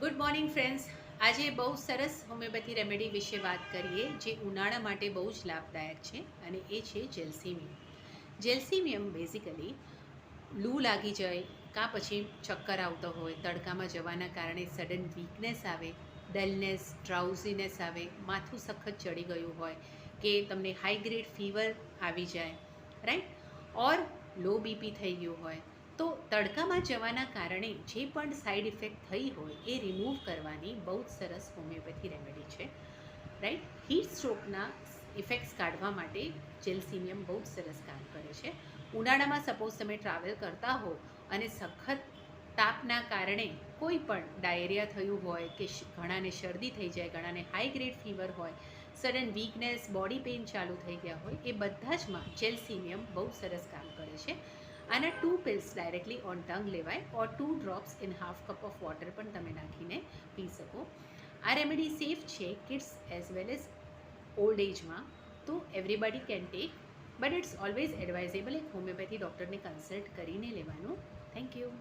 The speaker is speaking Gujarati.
Good morning friends. આજે બહુ સરસ હોમિયોપેથી રેમેડી વિશે વાત કરીએ જે ઉનાળા માટે બહુ જ લાભદાયક છે અને એ છે જેલ્સીમિયમ. જેલ્સીમિયમ બેઝિકલી લૂ લાગી જાય કાં પછી ચક્કર આવતો હોય, તડકામાં જવાના કારણે સડન વીકનેસ આવે, ડલનેસ, ડ્રાઉઝીનેસ આવે, માથું સખત ચડી ગયું હોય કે તમને હાઈ ગ્રેડ ફીવર આવી જાય, રાઈટ, ઓર લો બીપી થઈ ગયું હોય, તો તડકામાં જવાના કારણે જે પણ સાઈડ ઇફેક્ટ થઈ હોય એ રિમૂવ કરવાની બહુ જ સરસ હોમિયોપેથી રેમેડી છે, રાઈટ. હીટ સ્ટ્રોકના ઇફેક્ટ્સ કાઢવા માટે જેલ્સીમિયમ બહુ જ સરસ કામ કરે છે. ઉનાળામાં સપોઝ તમે ટ્રાવેલ કરતા હો અને સખત તાપના કારણે કોઈ પણ ડાયરિયા થયું હોય કે ઘણાને શરદી થઈ જાય, ઘણાને હાઈ ગ્રેડ ફીવર હોય, સડન વીકનેસ, બોડી પેઇન ચાલુ થઈ ગયા હોય, એ બધા જમાં જેલ્સીમિયમ બહુ સરસ કામ કરે છે. આના 2 પિલ્સ ડાયરેક્ટલી ઓન ટંગ લેવાય or 2 drops in half cup of water પણ તમે નાખીને પી શકો. આ રેમેડી સેફ છે kids as well as old એજમાં, તો everybody can take, but it's always advisable એક હોમિયોપેથી ડૉક્ટરને કન્સલ્ટ કરીને લેવાનું. Thank you.